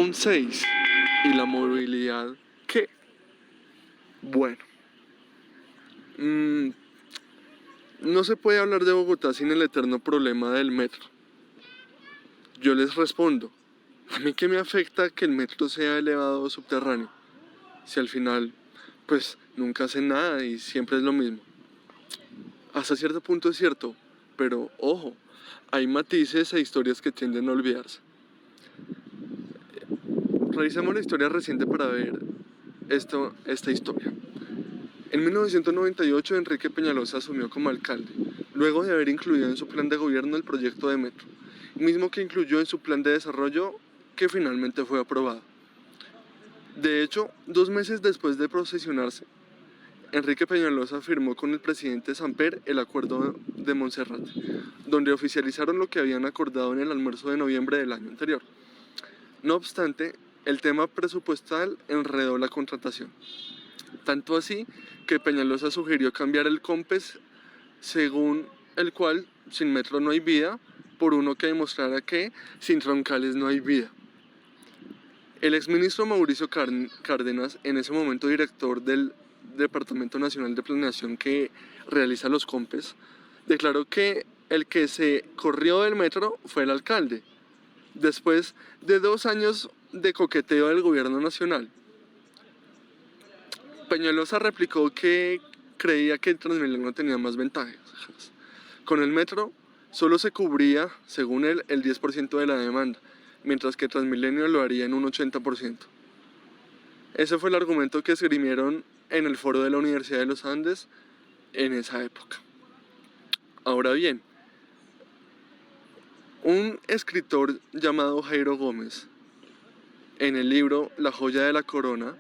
Un 6. ¿Y la movilidad qué? Bueno, mm, no se puede hablar de Bogotá sin el eterno problema del metro. Yo les respondo, ¿a mí qué me afecta que el metro sea elevado o subterráneo? Si al final, pues nunca hacen nada y siempre es lo mismo. Hasta cierto punto es cierto, pero ojo, hay matices e historias que tienden a olvidarse. Revisemos la historia reciente para ver esta historia. En 1998, Enrique Peñalosa asumió como alcalde, luego de haber incluido en su plan de gobierno el proyecto de metro, mismo que incluyó en su plan de desarrollo que finalmente fue aprobado. De hecho, 2 meses después de posesionarse, Enrique Peñalosa firmó con el presidente Samper el Acuerdo de Monserrate, donde oficializaron lo que habían acordado en el almuerzo de noviembre del año anterior. No obstante, el tema presupuestal enredó la contratación. Tanto así que Peñalosa sugirió cambiar el COMPES según el cual sin metro no hay vida, por uno que demostrara que sin troncales no hay vida. El exministro Mauricio Cárdenas, en ese momento director del Departamento Nacional de Planeación que realiza los COMPES, declaró que el que se corrió del metro fue el alcalde, después de 2 años de coqueteo del gobierno nacional. Peñalosa replicó que creía que el Transmilenio tenía más ventajas. Con el metro solo se cubría, según él, el 10% de la demanda, mientras que Transmilenio lo haría en un 80%. Ese fue el argumento que esgrimieron en el foro de la Universidad de los Andes en esa época. Ahora bien, un escritor llamado Jairo Gómez, en el libro La joya de la corona,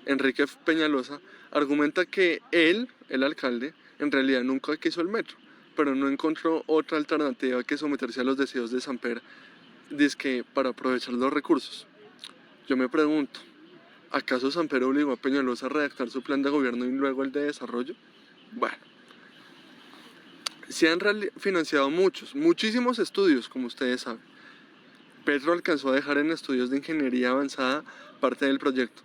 Enrique Peñalosa, argumenta que él, el alcalde, en realidad nunca quiso el metro, pero no encontró otra alternativa que someterse a los deseos de Samper, dizque para aprovechar los recursos. Yo me pregunto, ¿acaso Samper obligó a Peñalosa a redactar su plan de gobierno y luego el de desarrollo? Bueno, se han financiado muchísimos estudios, como ustedes saben. Petro alcanzó a dejar en estudios de ingeniería avanzada parte del proyecto,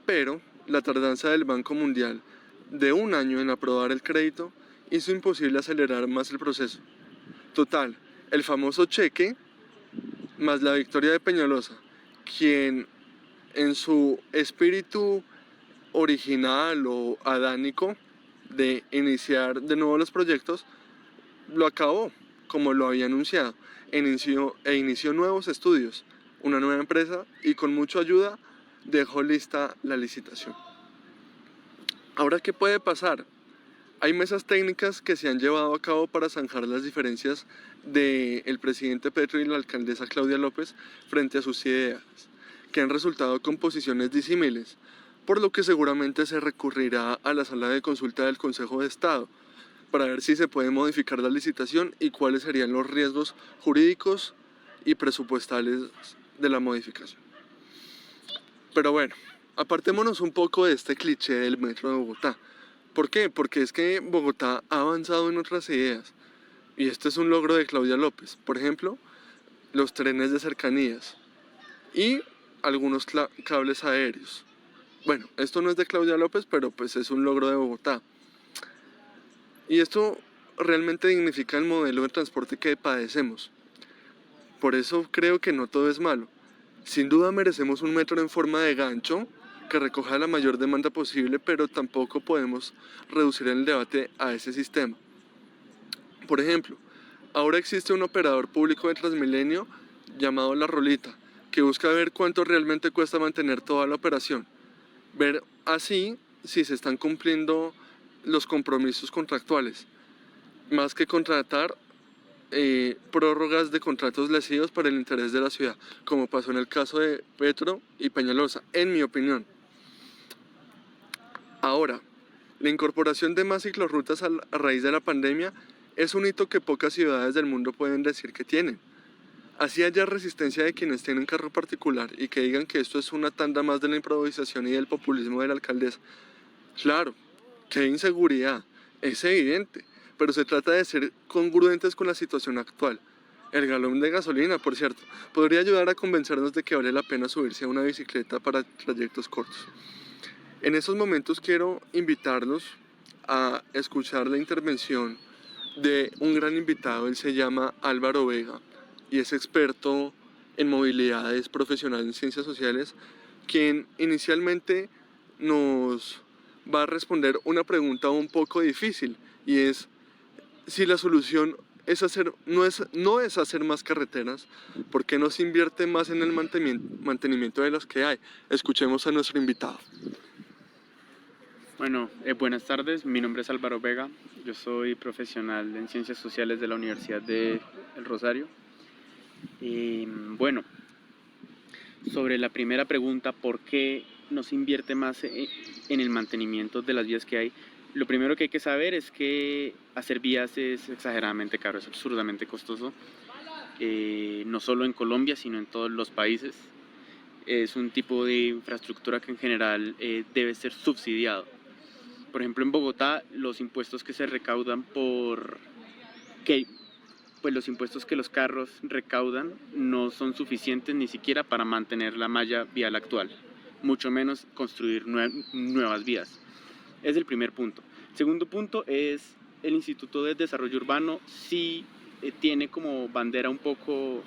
pero la tardanza del Banco Mundial de 1 año en aprobar el crédito hizo imposible acelerar más el proceso. Total, el famoso cheque más la victoria de Peñalosa, quien en su espíritu original o adánico de iniciar de nuevo los proyectos, lo acabó, como lo había anunciado, inició nuevos estudios, una nueva empresa y con mucha ayuda dejó lista la licitación. Ahora, ¿qué puede pasar? Hay mesas técnicas que se han llevado a cabo para zanjar las diferencias del presidente Petro y la alcaldesa Claudia López frente a sus ideas, que han resultado con posiciones disímiles, por lo que seguramente se recurrirá a la sala de consulta del Consejo de Estado para ver si se puede modificar la licitación y cuáles serían los riesgos jurídicos y presupuestales de la modificación. Pero bueno, apartémonos un poco de este cliché del metro de Bogotá. ¿Por qué? Porque es que Bogotá ha avanzado en otras ideas. Y este es un logro de Claudia López. Por ejemplo, los trenes de cercanías y algunos cables aéreos. Bueno, esto no es de Claudia López, pero pues es un logro de Bogotá. Y esto realmente dignifica el modelo de transporte que padecemos. Por eso creo que no todo es malo. Sin duda merecemos un metro en forma de gancho que recoja la mayor demanda posible, pero tampoco podemos reducir el debate a ese sistema. Por ejemplo, ahora existe un operador público de Transmilenio llamado La Rolita, que busca ver cuánto realmente cuesta mantener toda la operación. Ver así si se están cumpliendo los compromisos contractuales, más que contratar prórrogas de contratos lesivos para el interés de la ciudad, como pasó en el caso de Petro y Peñalosa, en mi opinión. Ahora, la incorporación de más ciclorrutas a raíz de la pandemia es un hito que pocas ciudades del mundo pueden decir que tienen. Así haya resistencia de quienes tienen carro particular y que digan que esto es una tanda más de la improvisación y del populismo de la alcaldesa. Claro, que hay inseguridad, es evidente, pero se trata de ser congruentes con la situación actual. El galón de gasolina, por cierto, podría ayudar a convencernos de que vale la pena subirse a una bicicleta para trayectos cortos. En estos momentos quiero invitarlos a escuchar la intervención de un gran invitado. Él se llama Álvaro Vega y es experto en movilidades, profesional en ciencias sociales, quien inicialmente nos va a responder una pregunta un poco difícil, y es si la solución es no es hacer más carreteras, ¿por qué no se invierte más en el mantenimiento de las que hay? Escuchemos a nuestro invitado. Bueno, buenas tardes, mi nombre es Álvaro Vega, yo soy profesional en Ciencias Sociales de la Universidad de El Rosario. Bueno, sobre la primera pregunta, ¿por qué no se invierte más en el mantenimiento de las vías que hay? Lo primero que hay que saber es que hacer vías es exageradamente caro, es absurdamente costoso, no solo en Colombia, sino en todos los países. Es un tipo de infraestructura que en general debe ser subsidiado. Por ejemplo, en Bogotá, los impuestos que se recaudan pues los impuestos que los carros recaudan no son suficientes ni siquiera para mantener la malla vial actual, mucho menos construir nuevas vías. Es el primer punto. Segundo punto es el Instituto de Desarrollo Urbano sí tiene como bandera un poco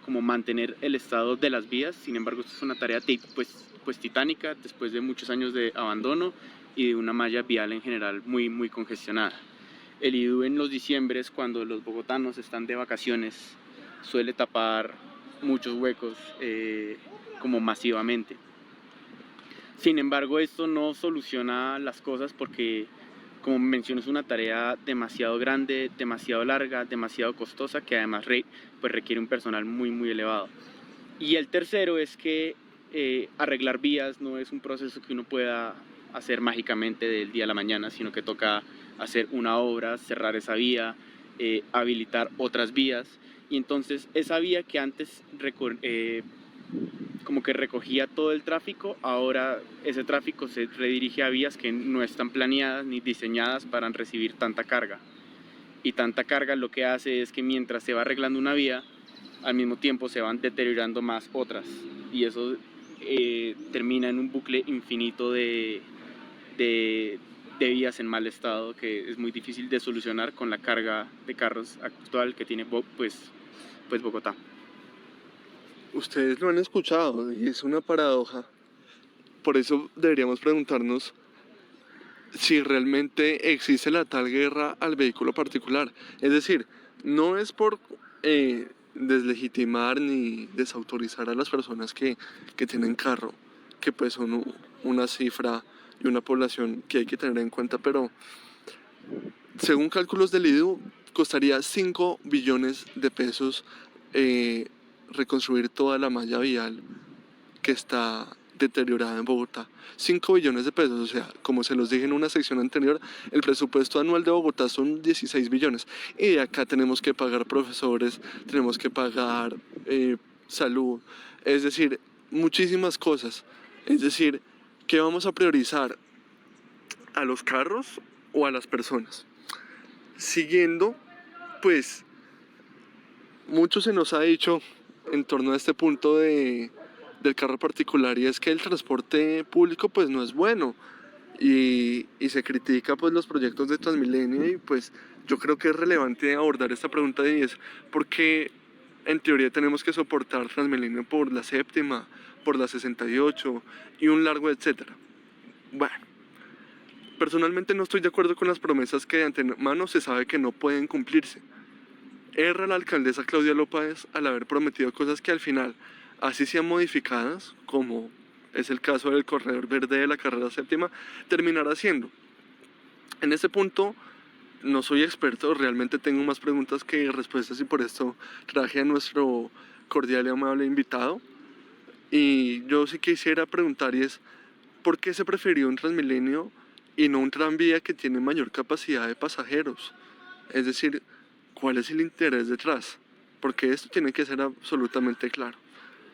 como mantener el estado de las vías. Sin embargo, esto es una tarea pues titánica después de muchos años de abandono y de una malla vial en general muy congestionada. El IDU en los diciembres, cuando los bogotanos están de vacaciones, suele tapar muchos huecos como masivamente. Sin embargo, esto no soluciona las cosas porque, como menciono, es una tarea demasiado grande, demasiado larga, demasiado costosa, que además pues requiere un personal muy elevado. Y el tercero es que arreglar vías no es un proceso que uno pueda hacer mágicamente del día a la mañana, sino que toca hacer una obra, cerrar esa vía, habilitar otras vías, y entonces esa vía que antes como que recogía todo el tráfico, ahora ese tráfico se redirige a vías que no están planeadas ni diseñadas para recibir tanta carga. Y tanta carga lo que hace es que mientras se va arreglando una vía, al mismo tiempo se van deteriorando más otras. Y eso termina en un bucle infinito de vías en mal estado que es muy difícil de solucionar con la carga de carros actual que tiene pues Bogotá. Ustedes lo han escuchado y es una paradoja. Por eso deberíamos preguntarnos si realmente existe la tal guerra al vehículo particular. Es decir, no es por deslegitimar ni desautorizar a las personas que tienen carro, que pues son una cifra y una población que hay que tener en cuenta, pero según cálculos del IDU, costaría 5 billones de pesos reconstruir toda la malla vial que está deteriorada en Bogotá. 5 billones de pesos, o sea, como se los dije en una sección anterior, el presupuesto anual de Bogotá son 16 billones. Y de acá tenemos que pagar profesores, tenemos que pagar salud, es decir, muchísimas cosas. Es decir, ¿qué vamos a priorizar? ¿A los carros o a las personas? Siguiendo, pues, mucho se nos ha dicho en torno a este punto del carro particular, y es que el transporte público pues no es bueno, y se critica pues los proyectos de Transmilenio, y pues yo creo que es relevante abordar esta pregunta, y es ¿por qué en teoría tenemos que soportar Transmilenio por la séptima, por la 68 y un largo etcétera? Bueno, personalmente no estoy de acuerdo con las promesas que de antemano se sabe que no pueden cumplirse. Erra la alcaldesa Claudia López al haber prometido cosas que al final, así sean modificadas, como es el caso del corredor verde de la carrera séptima, terminará siendo. En este punto no soy experto, realmente tengo más preguntas que respuestas, y por esto traje a nuestro cordial y amable invitado. Y yo sí quisiera preguntar, y es, ¿por qué se prefirió un Transmilenio y no un tranvía que tiene mayor capacidad de pasajeros? Es decir, ¿cuál es el interés detrás? Porque esto tiene que ser absolutamente claro.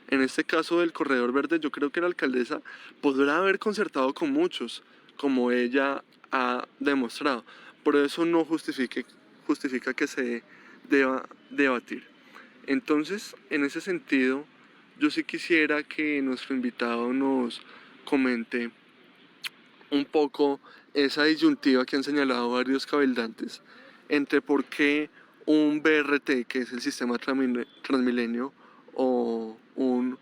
En este caso del corredor verde, yo creo que la alcaldesa podrá haber concertado con muchos, como ella ha demostrado. Por eso no justifica que se debatir. Entonces, en ese sentido, yo sí quisiera que nuestro invitado nos comente un poco esa disyuntiva que han señalado varios cabildantes entre por qué un BRT, que es el sistema Transmilenio, o un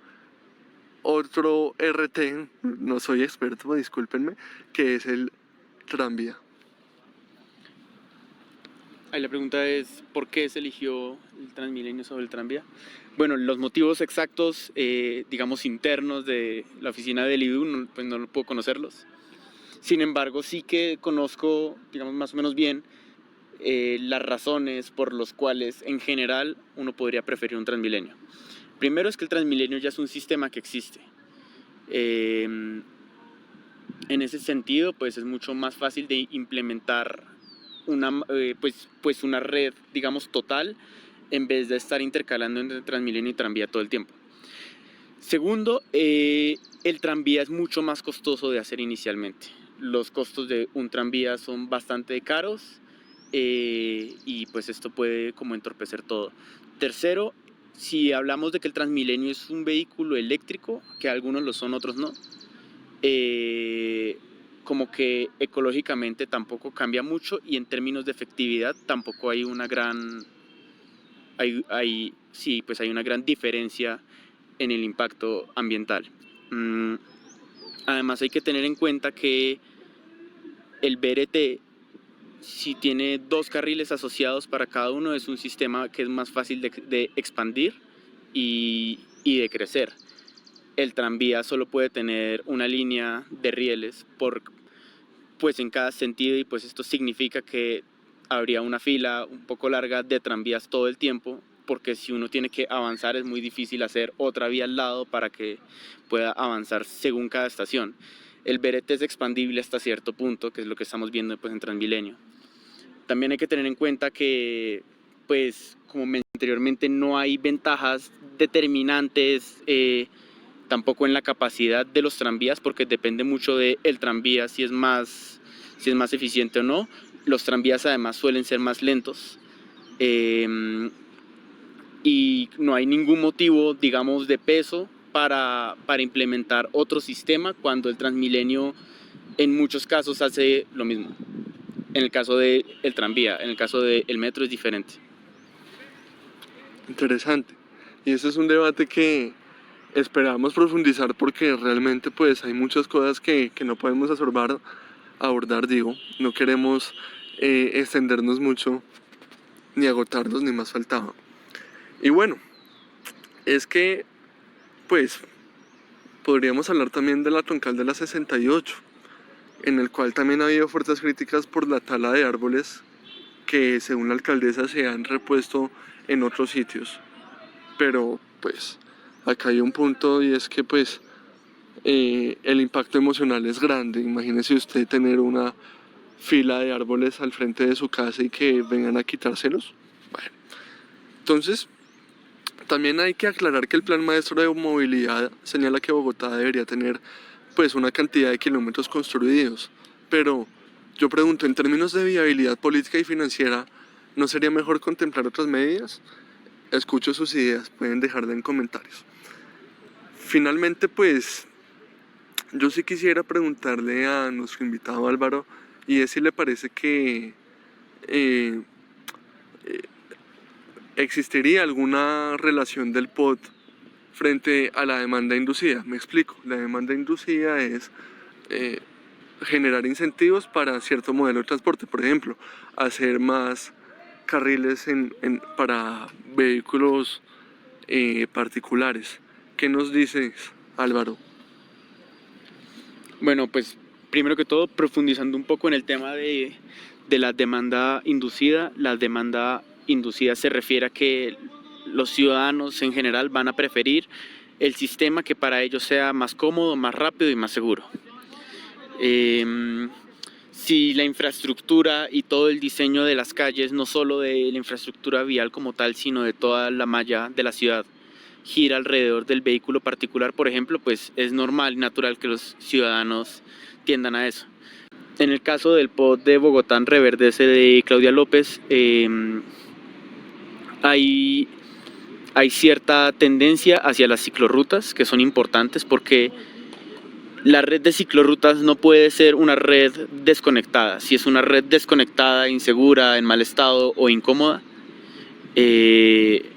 otro RT, no soy experto, discúlpenme, que es el tranvía. Ahí la pregunta es, ¿por qué se eligió el Transmilenio sobre el tranvía? Bueno, los motivos exactos, digamos, internos de la oficina del IDU, pues no puedo conocerlos. Sin embargo, sí que conozco, digamos, más o menos bien las razones por las cuales, en general, uno podría preferir un Transmilenio. Primero es que el Transmilenio ya es un sistema que existe. En ese sentido, pues es mucho más fácil de implementar una red, digamos, total, en vez de estar intercalando entre Transmilenio y tranvía todo el tiempo. Segundo, el tranvía es mucho más costoso de hacer inicialmente. Los costos de un tranvía son bastante caros y pues esto puede como entorpecer todo. Tercero, si hablamos de que el Transmilenio es un vehículo eléctrico, que algunos lo son, otros no, como que ecológicamente tampoco cambia mucho y en términos de efectividad tampoco hay una gran hay una gran diferencia en el impacto ambiental. Además hay que tener en cuenta que el BRT, si tiene 2 carriles asociados para cada uno, es un sistema que es más fácil de expandir y de crecer. El tranvía solo puede tener una línea de rieles pues en cada sentido, y pues esto significa que habría una fila un poco larga de tranvías todo el tiempo, porque si uno tiene que avanzar es muy difícil hacer otra vía al lado para que pueda avanzar según cada estación. El BRT es expandible hasta cierto punto, que es lo que estamos viendo pues en Transmilenio. También hay que tener en cuenta que, pues, como mencioné anteriormente, no hay ventajas determinantes tampoco en la capacidad de los tranvías, porque depende mucho del tranvía si es más eficiente o no. Los tranvías además suelen ser más lentos y no hay ningún motivo, digamos, de peso para implementar otro sistema cuando el Transmilenio en muchos casos hace lo mismo. En el caso del tranvía, en el caso del metro es diferente. Interesante. Y ese es un debate que esperamos profundizar porque realmente pues hay muchas cosas que no podemos abordar, digo. No queremos extendernos mucho, ni agotarnos, ni más faltaba. Y bueno, es que pues podríamos hablar también de la troncal de la 68, en el cual también ha habido fuertes críticas por la tala de árboles que según la alcaldesa se han repuesto en otros sitios. Pero pues acá hay un punto y es que pues el impacto emocional es grande. Imagínese usted tener una fila de árboles al frente de su casa y que vengan a quitárselos. Bueno, entonces también hay que aclarar que el Plan Maestro de Movilidad señala que Bogotá debería tener pues una cantidad de kilómetros construidos, pero yo pregunto, en términos de viabilidad política y financiera, ¿no sería mejor contemplar otras medidas? Escucho sus ideas, pueden dejarla en comentarios. Finalmente, pues, yo sí quisiera preguntarle a nuestro invitado Álvaro, y es si le parece que eh, existiría alguna relación del POT frente a la demanda inducida. Me explico, la demanda inducida es generar incentivos para cierto modelo de transporte, por ejemplo, hacer más carriles para vehículos particulares. ¿Qué nos dices, Álvaro? Bueno, pues primero que todo, profundizando un poco en el tema de la demanda inducida. La demanda inducida se refiere a que los ciudadanos en general van a preferir el sistema que para ellos sea más cómodo, más rápido y más seguro. Si la infraestructura y todo el diseño de las calles, no solo de la infraestructura vial como tal, sino de toda la malla de la ciudad, gira alrededor del vehículo particular, por ejemplo, pues es normal y natural que los ciudadanos tiendan a eso. En el caso del POT de Bogotá Reverdece de Claudia López, Hay, hay cierta tendencia hacia las ciclorrutas que son importantes porque la red de ciclorrutas no puede ser una red desconectada. Si es una red desconectada, insegura, en mal estado o incómoda,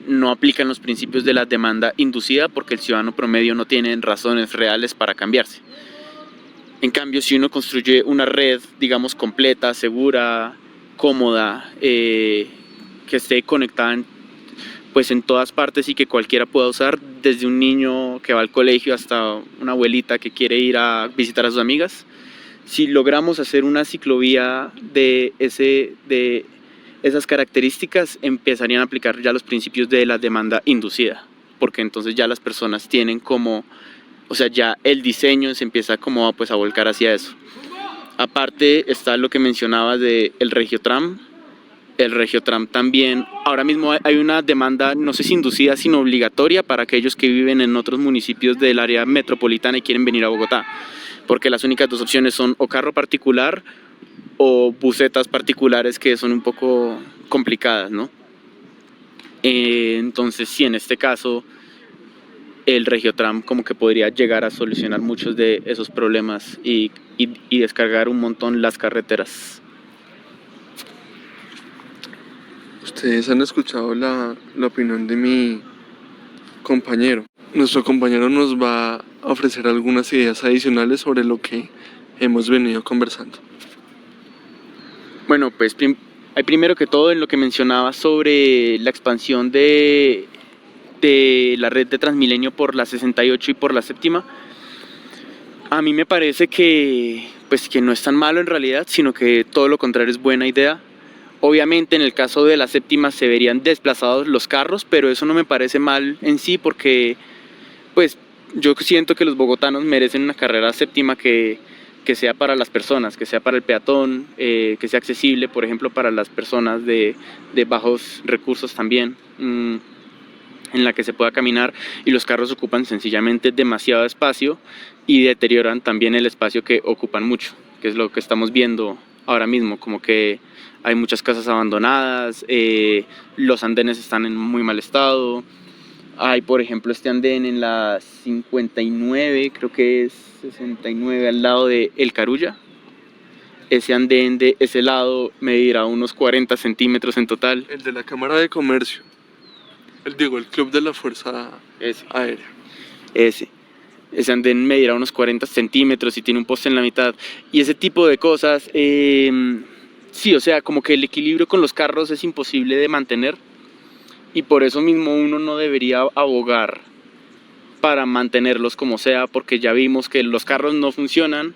no aplican los principios de la demanda inducida porque el ciudadano promedio no tiene razones reales para cambiarse. En cambio, si uno construye una red, digamos, completa, segura, cómoda, que esté conectada pues en todas partes y que cualquiera pueda usar, desde un niño que va al colegio hasta una abuelita que quiere ir a visitar a sus amigas, si logramos hacer una ciclovía de esas características, empezarían a aplicar ya los principios de la demanda inducida, porque entonces ya las personas tienen como, o sea, ya el diseño se empieza como pues a volcar hacia eso. Aparte está lo que mencionabas de el Regiotram. El Regiotram también, ahora mismo hay una demanda, no sé si inducida, sino obligatoria para aquellos que viven en otros municipios del área metropolitana y quieren venir a Bogotá, porque las únicas dos opciones son o carro particular o busetas particulares que son un poco complicadas, ¿no? Entonces, sí, en este caso, el Regiotram como que podría llegar a solucionar muchos de esos problemas y descargar un montón las carreteras. Ustedes han escuchado la opinión de mi compañero. Nuestro compañero nos va a ofrecer algunas ideas adicionales sobre lo que hemos venido conversando. Bueno, pues hay primero que todo en lo que mencionaba sobre la expansión de la red de Transmilenio por la 68 y por la séptima. A mí me parece que, pues, que no es tan malo en realidad, sino que todo lo contrario es buena idea. Obviamente en el caso de la séptima se verían desplazados los carros, pero eso no me parece mal en sí porque pues yo siento que los bogotanos merecen una carrera séptima que sea para las personas, que sea para el peatón, que sea accesible, por ejemplo, para las personas de bajos recursos también, en la que se pueda caminar, y los carros ocupan sencillamente demasiado espacio y deterioran también el espacio que ocupan mucho, que es lo que estamos viendo ahora mismo, como que hay muchas casas abandonadas, los andenes están en muy mal estado. Hay, por ejemplo, este andén en la 59, creo que es 69, al lado de El Carulla. Ese andén de ese lado medirá unos 40 centímetros en total. El de la Cámara de Comercio. El Club de la Fuerza Aérea. Ese andén medirá unos 40 centímetros y tiene un poste en la mitad. Y ese tipo de cosas, sí, o sea, como que el equilibrio con los carros es imposible de mantener. Y por eso mismo uno no debería abogar para mantenerlos como sea, porque ya vimos que los carros no funcionan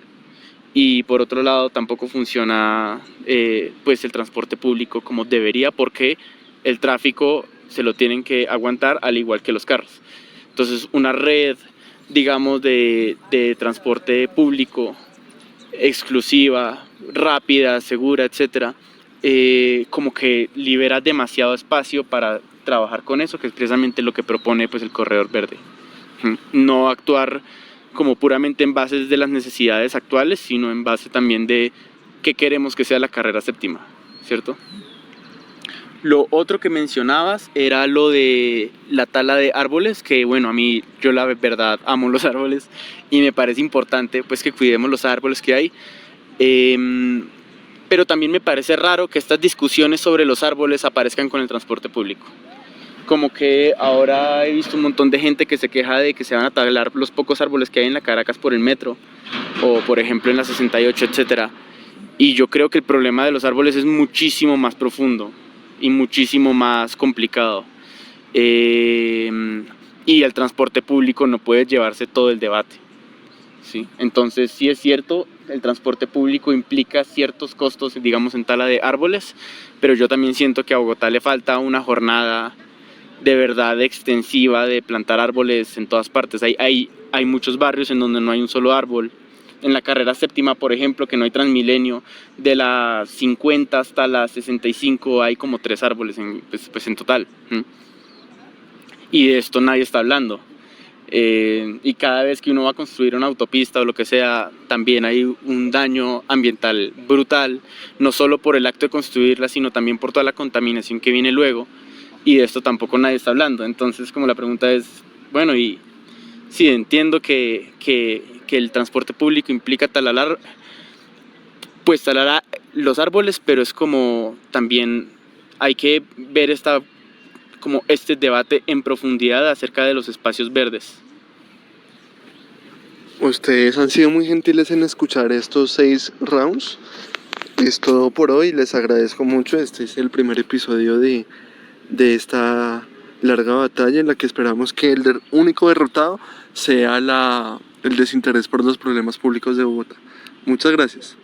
y por otro lado tampoco funciona pues el transporte público como debería, porque el tráfico se lo tienen que aguantar al igual que los carros. Entonces una red, digamos, de transporte público exclusiva, rápida, segura, etcétera, como que libera demasiado espacio para trabajar con eso, que es precisamente lo que propone pues el Corredor Verde. No actuar como puramente en bases de las necesidades actuales, sino en base también de qué queremos que sea la carrera séptima, ¿cierto? Lo otro que mencionabas era lo de la tala de árboles, que bueno, a mí, yo la verdad amo los árboles y me parece importante pues que cuidemos los árboles que hay, pero también me parece raro que estas discusiones sobre los árboles aparezcan con el transporte público. Como que ahora he visto un montón de gente que se queja de que se van a talar los pocos árboles que hay en la Caracas por el metro, o por ejemplo en la 68, etcétera. Y yo creo que el problema de los árboles es muchísimo más profundo y muchísimo más complicado. Y el transporte público no puede llevarse todo el debate, ¿sí? Entonces sí es cierto, el transporte público implica ciertos costos, digamos, en tala de árboles, pero yo también siento que a Bogotá le falta una jornada de verdad extensiva de plantar árboles en todas partes. Hay muchos barrios en donde no hay un solo árbol. En la carrera séptima, por ejemplo, que no hay Transmilenio, de la 50 hasta la 65 hay como 3 árboles pues en total. Y de esto nadie está hablando. Y cada vez que uno va a construir una autopista o lo que sea, también hay un daño ambiental brutal, no solo por el acto de construirla, sino también por toda la contaminación que viene luego. y de esto tampoco nadie está hablando. Entonces, como la pregunta es, bueno, y sí, entiendo que el transporte público implica talar los árboles, pero es como también hay que ver como este debate en profundidad acerca de los espacios verdes. Ustedes han sido muy gentiles en escuchar estos 6 rounds. Es todo por hoy, les agradezco mucho. Este es el primer episodio de esta larga batalla en la que esperamos que el único derrotado sea el desinterés por los problemas públicos de Bogotá. Muchas gracias.